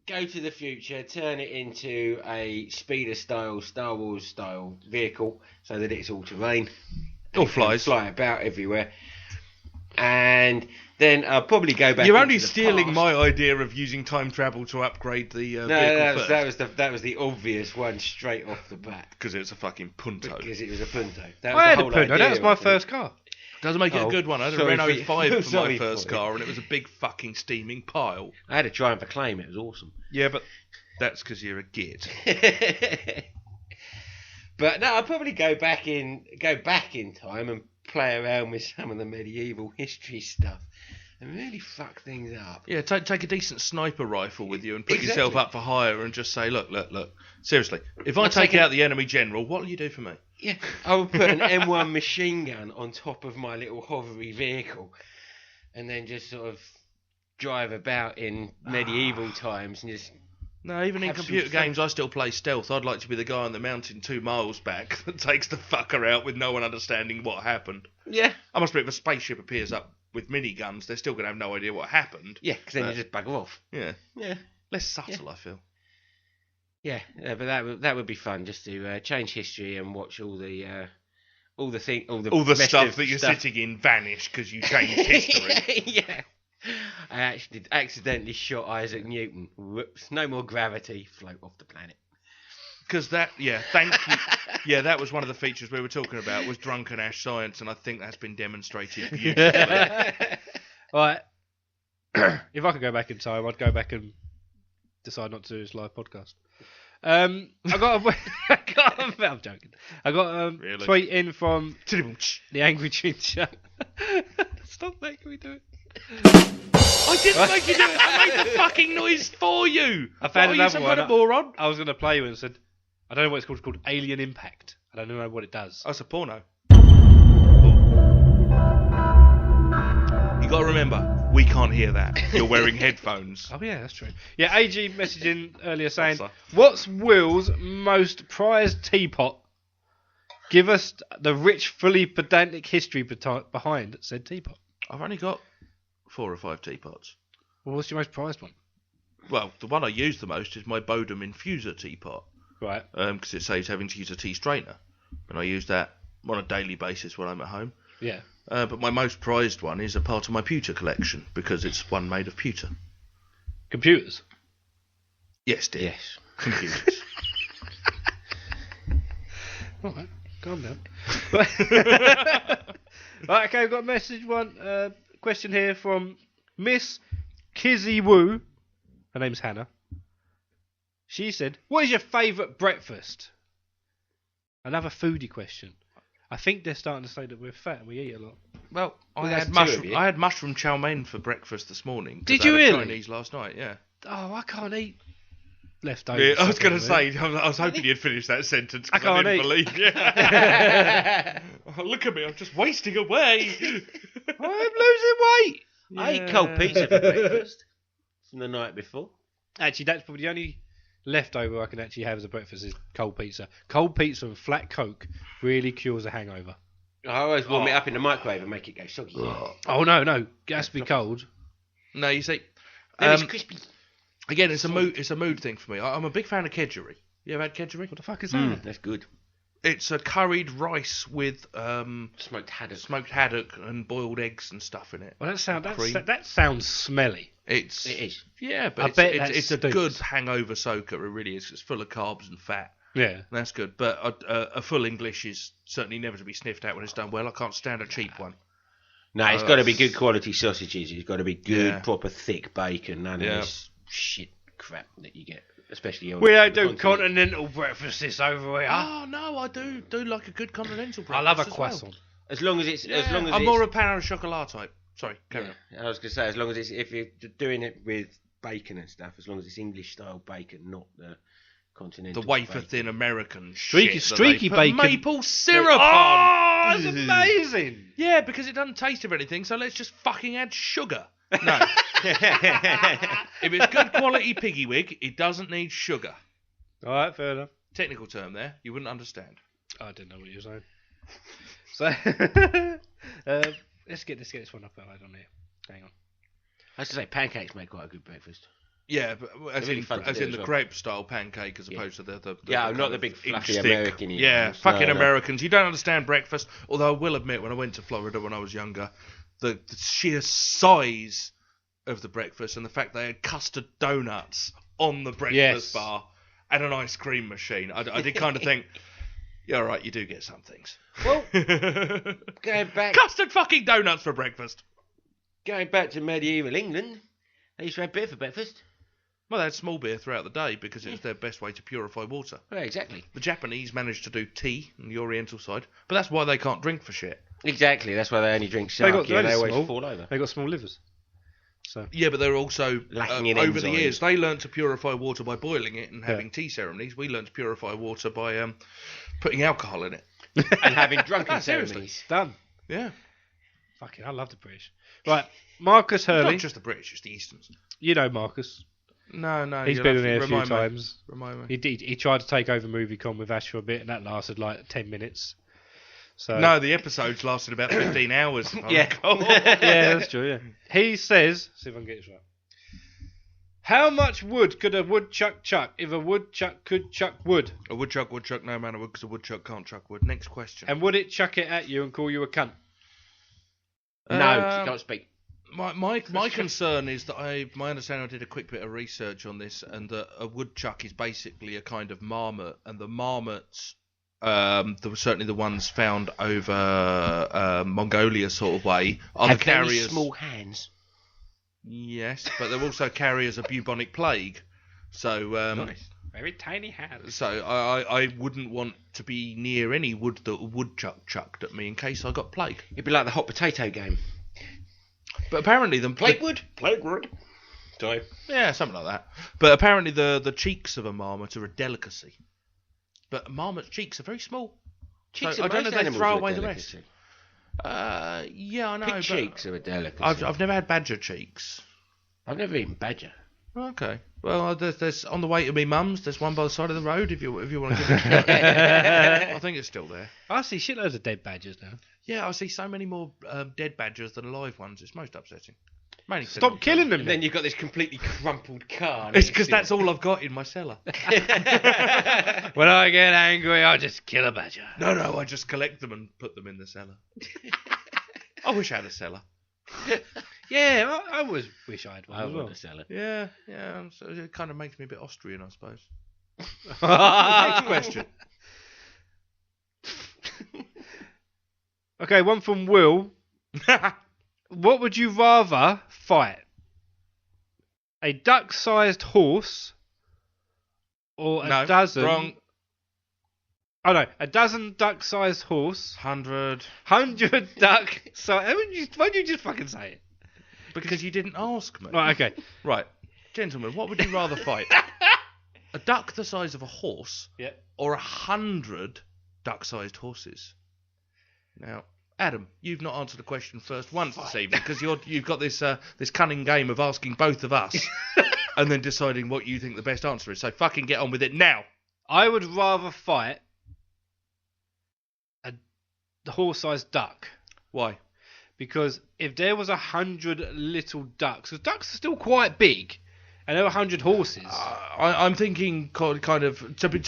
go to the future, turn it into a speeder style, Star Wars style vehicle so that it's all terrain. Or flies. Fly about everywhere. And then I'll probably go back. You're into only the stealing past. my idea of using time travel to upgrade the No, vehicle first. that was the obvious one straight off the bat. Because it was a fucking Punto. Because it was a Punto. That I had the a whole Punto. idea That was my of it. first car. Doesn't make it a Oh, good one. I had a sorry Renault for 5 for my sorry first for you. car, and it was a big fucking steaming pile. I had a Triumph Acclaim. It was awesome. Yeah, but that's because you're a git. But no, I'll probably go back in time and play around with some of the medieval history stuff and really fuck things up. Yeah, take a decent sniper rifle with you and put Exactly. yourself up for hire and just say, look. Seriously, if I I'll take take out the enemy general, what will you do for me? Yeah, I would put an M1 machine gun on top of my little hovery vehicle, and then just sort of drive about in medieval times and just No, even in Have some computer fun. games, I still play stealth. I'd like to be the guy on the mountain 2 miles back that takes the fucker out with no one understanding what happened. Yeah. I must admit, if a spaceship appears up with miniguns, they're still going to have no idea what happened. Yeah, because then you just bugger off. Yeah. Yeah. Less subtle, I feel. Yeah, but that would be fun, just to change history and watch all the stuff that you're sitting in vanish because you changed history. Yeah. I actually accidentally shot Isaac Newton. Whoops! No more gravity. Float off the planet. Because that, thank you. Yeah, that was one of the features we were talking about, was drunken ash science, and I think that's been demonstrated beautifully. Right. If I could go back in time, I'd go back and decide not to do this live podcast. I'm joking. I got a Really? tweet in from the Angry Ginger. Stop making me do it. I didn't make you do it. I made the fucking noise for you. I found What, are you another some one. kind of moron? I was going to play you and said, I don't know what it's called. It's called Alien Impact. I don't know what it does. That's a porno. You got to remember, we can't hear that. You're wearing headphones. Oh yeah, that's true. Yeah, AG messaging earlier saying, What's what's Will's most prized teapot? Give us the rich, fully pedantic history behind said teapot. I've only got 4 or 5 teapots. Well, what's your most prized one? Well, the one I use the most is my Bodum infuser teapot. Right. Because it saves having to use a tea strainer. And I use that on a daily basis when I'm at home. Yeah. But my most prized one is a part of my pewter collection, because it's one made of pewter. Computers. Yes, dear. Yes. Computers. All right. Calm down. Right, okay, we've got a message question here from Miss Kizzy Woo. Her name's Hannah. She said, what is your favourite breakfast? Another foodie question. I think they're starting to say that we're fat and we eat a lot. Well, I that's had two of mushroom. you. I had mushroom chow mein for breakfast this morning. 'cause Did I you had really? Chinese last night, yeah. Oh, I can't eat leftovers. Yeah, I was going to something, say, I was hoping you'd finish that sentence I because I, can't didn't eat. believe you. Oh, look at me, I'm just wasting away. I'm losing weight. I ate cold pizza for breakfast from the night before. Actually, that's probably the only leftover I can actually have as a breakfast is cold pizza. Cold pizza and flat Coke really cures a hangover. I always warm it up in the microwave and make it go soggy. Oh, no. It has to be cold. No, you see, Then it's crispy. again, it's a mood thing for me. I'm a big fan of kedgeree. You ever had kedgeree? What the fuck is that? That's good. It's a curried rice with Smoked haddock. smoked haddock and boiled eggs and stuff in it. Well, Cream. that sounds smelly. It is. Yeah, I but bet it's a that good stinks. hangover soaker. It really is. It's full of carbs and fat. Yeah. That's good. But a full English is certainly never to be sniffed at when it's done well. I can't stand a cheap one. No, it's got to be good quality sausages. It's got to be good, Yeah. proper thick bacon. None Yeah. of this shit crap that you get, especially on We don't the do continental breakfasts over here. Oh no, I do like a good continental I breakfast. love a as well. croissant. As long as it's, as long as I'm it's, more a pain au chocolat type. Sorry, carry on. I was gonna say, as long as it's, if you're doing it with bacon and stuff, as long as it's English style bacon, not the continental. The wafer bacon. thin American Streaky- shit that streaky they put bacon. maple syrup on. Oh, that's amazing. Yeah, because it doesn't taste of anything, so let's just fucking add sugar. No. If it's good quality piggy wig, it doesn't need sugar. All right, fair enough. Technical term there, you wouldn't understand. I didn't know what you were saying. So, let's get this one up on here. Hang on. I was gonna say pancakes make quite a good breakfast. Yeah, but as really in, fun to as do in as the well. crepe style pancake as opposed to the Yeah, kind not the of big fluffy inch thick. American. Yeah, ones. fucking No, no. Americans. You don't understand breakfast. Although I will admit, when I went to Florida when I was younger, the sheer size of the breakfast and the fact they had custard donuts on the breakfast Yes. bar and an ice cream machine, I did kind of think, yeah, all right, you do get some things. Well, going back Custard fucking donuts for breakfast. to medieval England, they used to have beer for breakfast. Well, they had small beer throughout the day because it was their best way to purify water. Well, exactly. The Japanese managed to do tea on the Oriental side, but that's why they can't drink for shit. Exactly. That's why they only drink They got- sake they're and they only always small. fall over. They got small livers. So Yeah, but they're also, Lacking in over the enzymes. years, they learned to purify water by boiling it and having tea ceremonies. We learned to purify water by putting alcohol in it. And having drunken Seriously. ceremonies. done. Yeah. Fucking, I love the British. Right, Marcus It's Hurley. not just the British, it's the Easterns. You know Marcus. No. He's you'll been have in to there a few remind me. times. Remind me. He tried to take over MovieCon with Ash for a bit, and that lasted like 10 minutes. So No, the episodes lasted about 15 hours. if I Yeah. recall. yeah, that's true. Yeah. He says, see if I can get this right. How much wood could a woodchuck chuck if a woodchuck could chuck wood? A woodchuck would chuck no matter wood because a woodchuck can't chuck wood. Next question. And would it chuck it at you and call you a cunt? No, she can't speak. My concern is that my understanding, I did a quick bit of research on this, and a woodchuck is basically a kind of marmot, and the marmots, certainly the ones found over Mongolia sort of way, are Have the very carriers. small hands. Yes, but they're also carriers of bubonic plague. So Nice. Very tiny hands. So I wouldn't want to be near any wood that a woodchuck chucked at me in case I got plague. It'd be like the hot potato game. But apparently Plague wood. Sorry. Yeah, something like that. But apparently the cheeks of a marmot are a delicacy. But a marmot's cheeks are very small. Cheeks So of I don't know most if they animals throw are a away the delicacy. rest. Yeah, I know. Pig but cheeks are a delicacy. I've never had badger cheeks. I've never eaten badger. Okay. Well, there's on the way to me mum's. There's one by the side of the road. If you want to give it a go. I think it's still there. I see shitloads of dead badgers now. Yeah, I see so many more dead badgers than alive ones. It's most upsetting. Mainly Stop killing them And then you've got this completely crumpled car. It's because that's all I've got in my cellar. When I get angry, I just kill a badger. No, I just collect them and put them in the cellar. I wish I had a cellar. Yeah, I always wish I had one I as well. want to sell it. Yeah. So it kind of makes me a bit Austrian, I suppose. Next Question. Okay, one from Will. What would you rather fight? A duck-sized horse or a dozen... Wrong. Oh no, a dozen duck-sized horse, 100. 100 duck... Why don't you just fucking say it? Because you didn't ask me. Right, okay. Right. Gentlemen, what would you rather fight? A duck the size of a horse Yeah. or 100 duck-sized horses? Now, Adam, you've not answered the question first once this evening because you've got this cunning game of asking both of us and then deciding what you think the best answer is. So fucking get on with it now. I would rather fight the horse-sized duck. Why? Because if there was 100 little ducks, because ducks are still quite big, and there were 100 horses. I'm thinking kind of to be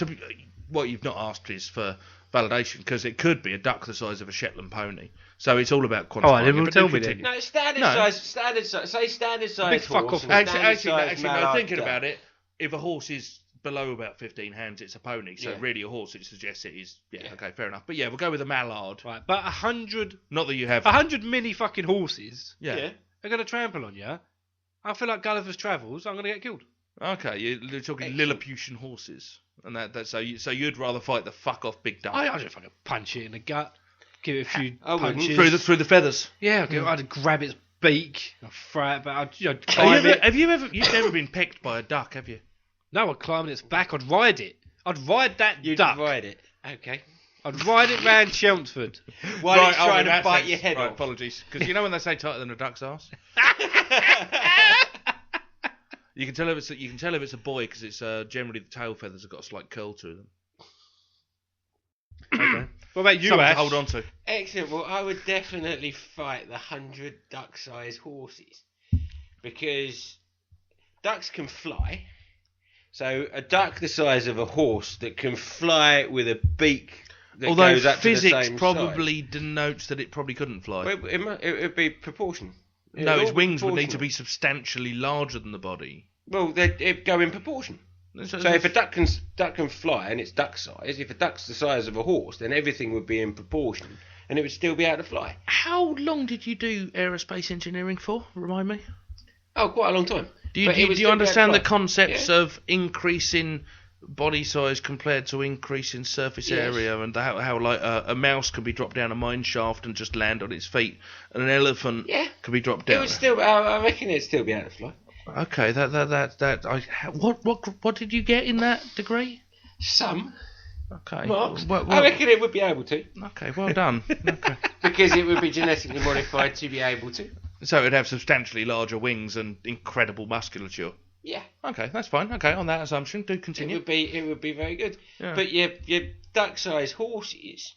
what you've not asked is for validation because it could be a duck the size of a Shetland pony. So it's all about quantifying. All right, then we'll but tell do me continue. then. No, standard No. size. Say standard size. Big fuck horse off. and a standard Actually, size no, mallard thinking duck. about it, if a horse is below about 15 hands, it's a pony. So Yeah. really a horse, it suggests it is. Yeah, okay, fair enough. But yeah, we'll go with a mallard. Right, but 100 Not that you have. 100 mini fucking horses Yeah. are going to trample on you. I feel like Gulliver's Travels, I'm going to get killed. Okay, you're talking Excellent. Lilliputian horses, and so you'd rather fight the fuck off big duck I just fucking punch it in the gut, give it a few I wouldn't. punches. through the feathers. Yeah, I'd grab its beak, I'd throw it back, I'd climb it. You've never been pecked by a duck, have you? No, I'd climb its back, I'd ride it. I'd ride that You'd duck. ride it. Okay. I'd ride it round Chelmsford. While it's trying in to that bite sense. your head Right, off. apologies. Because you know when they say tighter than a duck's arse? You can tell if it's a boy because it's generally the tail feathers have got a slight curl to them. Okay. What about you, Something to Ash? hold on to. Excellent. Well, I would definitely fight the 100 duck-sized horses because ducks can fly. So a duck the size of a horse that can fly with a beak that Although goes up to the physics same probably denotes that it probably couldn't fly. size. Well, it would be proportion. No, It'd its all be wings would need to proportional. be substantially larger than the body. Well, it'd go in proportion. So if a duck can fly and it's duck size, if a duck's the size of a horse, then everything would be in proportion, and it would still be able to fly. How long did you do aerospace engineering for? Remind me. Oh, quite a long time. Do But it you would still be able understand to the fly. concepts Yeah. of increasing body size compared to increasing surface Yes. area, and how like a mouse can be dropped down a mine shaft and just land on its feet, and an elephant Yeah. can be dropped It down? would still. I reckon it'd still be able to fly. Okay, what did you get in that degree? Some Okay, marks. Well, I reckon it would be able to okay, well done. Okay. because it would be genetically modified to be able to. So it'd have substantially larger wings and incredible musculature. Yeah. Okay, that's fine. Okay, on that assumption, do It continue. would be very good. Yeah. But your duck-sized horses.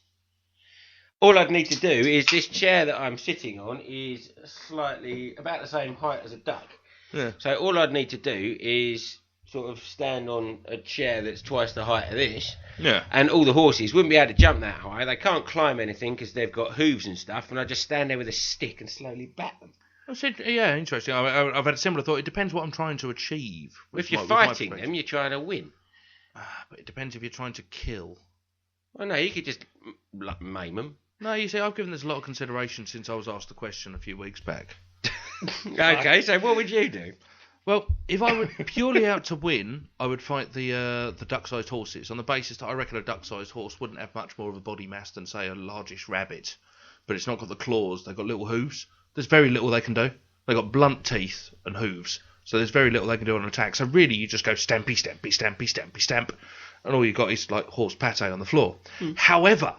All I'd need to do is this chair that I'm sitting on is slightly about the same height as a duck. Yeah. So all I'd need to do is sort of stand on a chair that's twice the height of this, Yeah. and all the horses wouldn't be able to jump that high. They can't climb anything because they've got hooves and stuff, and I just stand there with a stick and slowly bat them. Yeah, interesting. I've had a similar thought. It depends what I'm trying to achieve. If you're fighting them, you're trying to win. But it depends if you're trying to kill. Well, no, you could just maim them. No, you see, I've given this a lot of consideration since I was asked the question a few weeks back. Okay, so what would you do? Well, if I were purely out to win, I would fight the duck-sized horses on the basis that I reckon a duck-sized horse wouldn't have much more of a body mass than, say, a largish rabbit. But it's not got the claws. They've got little hooves. There's very little they can do. They've got blunt teeth and hooves. So there's very little they can do on an attack. So really, you just go stampy, stampy, stampy, stampy, stamp. And all you got is, like, horse pate on the floor. However,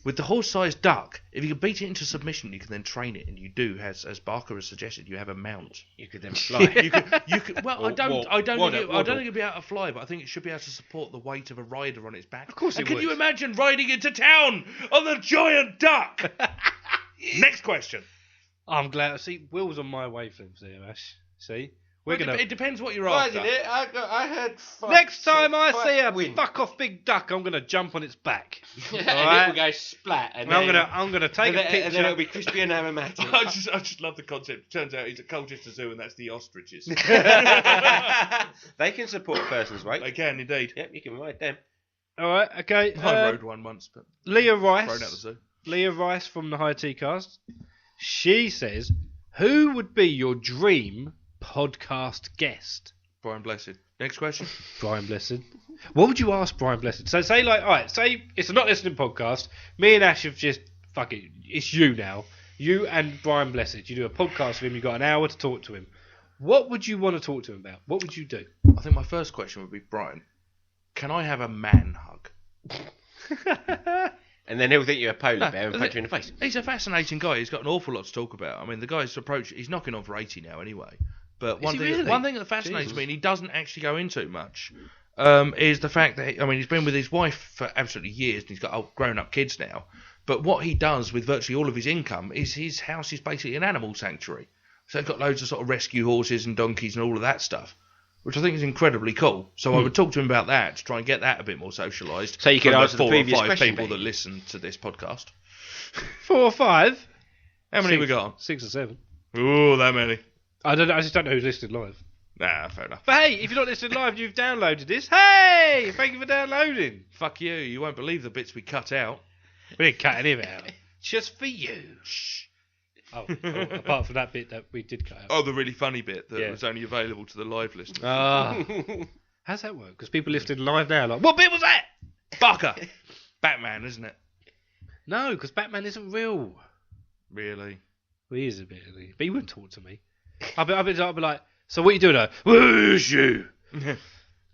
with the horse-sized duck, if you can beat it into submission, you can then train it, and you do, as Barker has suggested, you have a mount. You could then fly. You could. Well, I don't think it'd be able to fly, but I think it should be able to support the weight of a rider on its back. Of course it Can would. you imagine riding into town on the giant duck? Next question. I'm glad. See, Will's on my wavelength there, Ash. See? We're gonna. It depends what you're Why after. isn't it? I heard. Next time I see a win. fuck off big duck, I'm gonna jump on its back. And Alright? it will go splat. And And then, I'm gonna take a and then picture. it'll be crispy and aromatic. I just love the concept. Turns out he's at Colchester Zoo, and that's the ostriches. They can support a person's weight. They can indeed. Yep, you can ride them. All right, okay. I rode one once, but Leah thrown out the Rice. zoo. Leah Rice from the High Tea Cast. She says, "Who would be your dream podcast guest?" Brian Blessed. Next question. Brian Blessed. What would you ask Brian Blessed? So say like, all right, say it's a not listening podcast. Me and Ash have just fuck it. It's you now. You and Brian Blessed. You do a podcast with him. You got an hour to talk to him. What would you want to talk to him about? What would you do? I think my first question would be, Brian, can I have a man hug? And then he'll think you're a polar bear and punch you in the face. He's a fascinating guy. He's got an awful lot to talk about. I mean, the guy's approach, he's knocking on for 80 now anyway. But Is he really? one thing that fascinates Jesus. me, and he doesn't actually go into much, is the fact that, he's been with his wife for absolutely years, and he's got grown-up kids now. But what he does with virtually all of his income is his house is basically an animal sanctuary. So they've got loads of sort of rescue horses and donkeys and all of that stuff, which I think is incredibly cool. So I would talk to him about that to try and get that a bit more socialised. So you could from answer the 4 previous or 5 question, people Becky. that listen to this podcast. 4 or 5? How many 6, we got? 6 or 7. Ooh, that many. I just don't know who's listed live. Nah, fair enough. But hey, if you're not listening live, you've downloaded this. Hey, thank you for downloading. Fuck you. You won't believe the bits we cut out. We didn't cut any of it out. Just for you. Shh. Oh, apart from that bit that we did cut out. Oh, the really funny bit that Yeah. was only available to the live listeners. How's that work? Because people listening live now are like, what bit was that? Fucker! Batman, isn't it? No, because Batman isn't real. Really? Well, he is a bit, isn't he? But he wouldn't talk to me. I'll be like, so what you doing though? Where is you?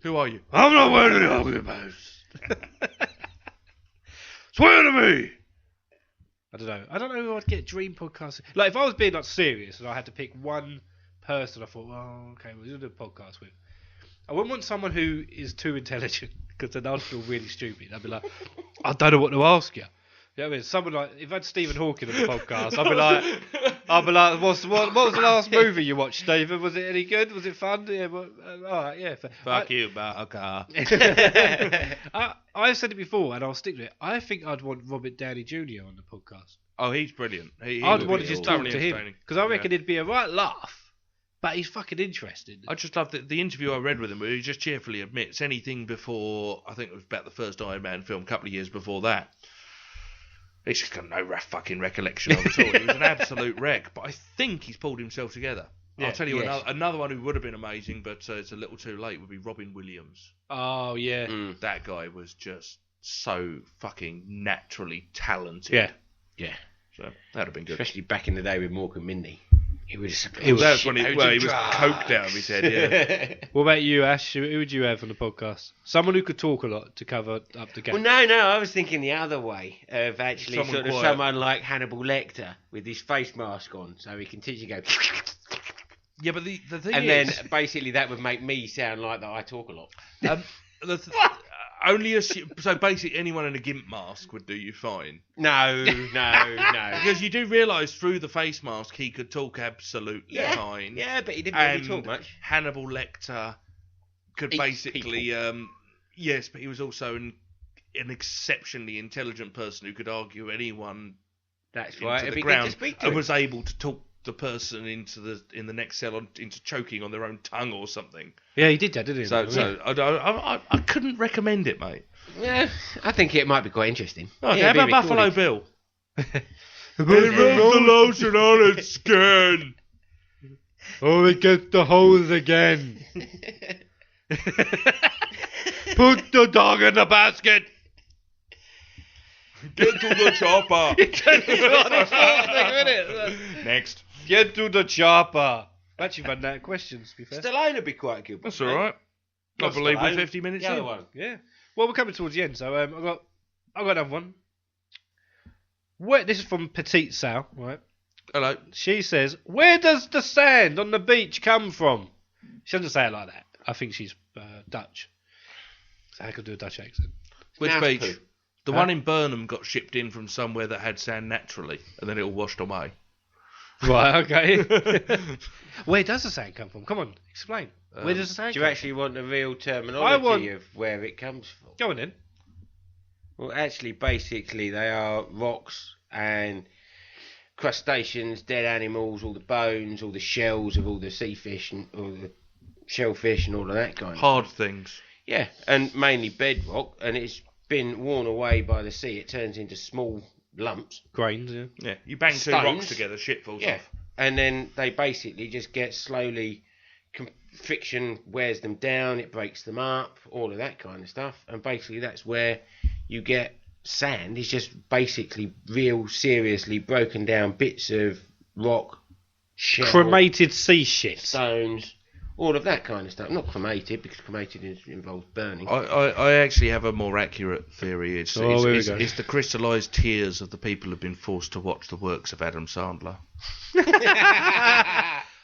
Who are you? I'm not wearing any argument about. Swear to me. I don't know who I'd get dream podcast. Like if I was being like serious and I had to pick one person, I thought, well, okay, we'll do a podcast with. I wouldn't want someone who is too intelligent because then I'd feel really stupid. I'd be like, I don't know what to ask you. You know what I mean? Someone like if I had Stephen Hawking on the podcast, I'd be like, what was the last movie you watched, Stephen? Was it any good? Was it fun? Yeah, all right, yeah. Fuck you, Barker. I've said it before, and I'll stick to it. I think I'd want Robert Downey Jr. on the podcast. Oh, he's brilliant. I'd want to just talk thoroughly to him entertaining. because I reckon Yeah. it'd be a right laugh, but he's fucking interesting. I just love the interview I read with him where he just cheerfully admits anything before, I think it was about the first Iron Man film, a couple of years before that. He's just got no fucking recollection of it at all. He was an absolute wreck, but I think he's pulled himself together. Yeah, I'll tell you yes. another one who would have been amazing, but it's a little too late, would be Robin Williams. Oh yeah, That guy was just so fucking naturally talented. yeah. Yeah. So that'd have been good. Especially back in the day with Mork and Mindy. He was. That's when he was coked out of his head, yeah. What about you, Ash? Who would you have on the podcast? Someone who could talk a lot to cover up the gap. Well, no, I was thinking the other way of actually Someone sort of quiet. someone like Hannibal Lecter with his face mask on, so he can teach you go. Yeah, but the thing And is... then basically that would make me sound like that I talk a lot. So basically anyone in a gimp mask would do you fine. No. Because you do realise through the face mask he could talk absolutely fine. Yeah, but he didn't really talk much. Hannibal Lecter could Eat basically... yes, but he was also an exceptionally intelligent person who could argue anyone That's into right. the If he ground did to speak to and him. was able to talk the person in the next cell into choking on their own tongue or something. Yeah, he did that, didn't he? So I couldn't recommend it, mate. Yeah, I think it might be quite interesting. Oh, Yeah, how about be Buffalo recorded. Bill? He rubs the lotion on its skin. Oh, it gets the hose again. Put the dog in the basket. Get to the chopper. Next. Get to the chopper. Actually, run out of questions, to be fair. Stallone would be quite good. That's all right. I Not believe we're Stallone, 50 minutes the other in. one. Yeah. Well, we're coming towards the end, so I've got another one. This is from Petite Sal, right? Hello. She says, "Where does the sand on the beach come from?" She doesn't say it like that. I think she's Dutch. So I could do a Dutch accent. Which Mouse beach? poo. The Huh? one in Burnham got shipped in from somewhere that had sand naturally, and then it all washed away. Right, okay. Where does the sand come from? Come on, explain. Where does the sand Do come you actually want the real terminology of where it comes from? from? Go on then. Well, actually, basically, they are rocks and crustaceans, dead animals, all the bones, all the shells of all the sea fish and all the shellfish and all of that kind of Hard things. Yeah, and mainly bedrock, and it's been worn away by the sea. It turns into small lumps. Grains, yeah. Yeah, you bang two Stones. rocks together, shit falls Yeah, off. and then they basically just get slowly... friction wears them down, it breaks them up, all of that kind of stuff. And basically that's where you get sand. It's just basically real seriously broken down bits of rock, shell, Cremated sea shit. stones, all of that kind of stuff. Not cremated, because cremated involves burning. I actually have a more accurate theory. It's here we go. the crystallised tears of the people who've been forced to watch the works of Adam Sandler.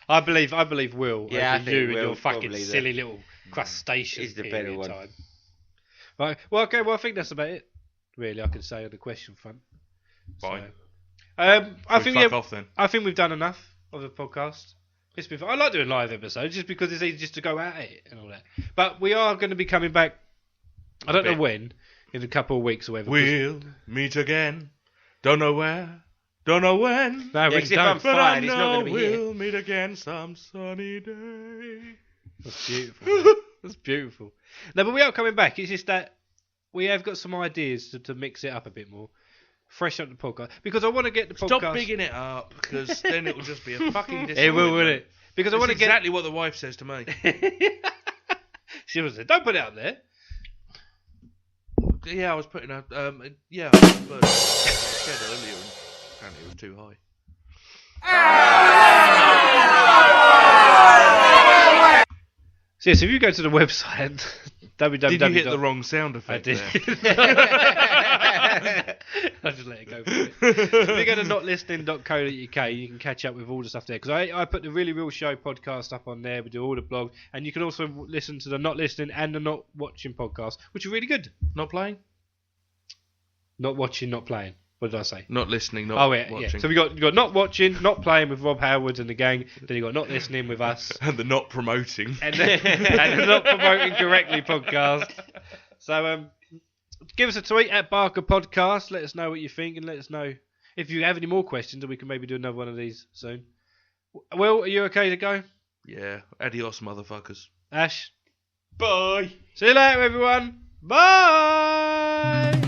I believe Will. Yeah, over I think you and Will's your fucking probably the- silly little crustacean. is the period better one. time. Right. Well, okay. Well, I think that's about it. Really, I can say on the question front. Fine. So, I think fuck off then. I think we've done enough of the podcast. It's been fun. I like doing live episodes just because it's easy just to go at it and all that. But we are going to be coming back. I don't know bit. when, in a couple of weeks or whatever. We'll meet again. Don't know where. Don't know when. No, we Yeah, 'cause if don't. I'm But I fired, he's not know going to be here. we'll meet again some sunny day. That's beautiful. That's beautiful. No, but we are coming back. It's just that we have got some ideas to mix it up a bit more. Fresh up the podcast. Because I want to get the podcast... Stop bigging it up, because then it will just be a fucking disappointment. It will, won't it? Because I That's want to get... exactly what the wife says to me. She was like, don't put it up there. Yeah, I was putting a... yeah, I was bird shed earlier, and apparently it was too high. So yes, if you go to the website, www. Did you hit the wrong sound I effect did. there? I just let it go for it. If you go to notlistening.co.uk, you can catch up with all the stuff there. Because I put the Really Real Show podcast up on there. We do all the blog. And you can also listen to the Not Listening and the Not Watching podcast, which are really good. Not playing? Not watching, not playing. What did I say? Not listening, not Oh, yeah, watching. yeah. So you got Not Watching, Not Playing with Rob Howard and the gang. Then you got Not Listening with us. And the not promoting. And the Not Promoting Correctly podcast. So give us a tweet at Barker Podcast. Let us know what you think and let us know if you have any more questions, and we can maybe do another one of these soon. Will, are you okay to go? Yeah, adios, motherfuckers. Ash? Bye. See you later, everyone. Bye!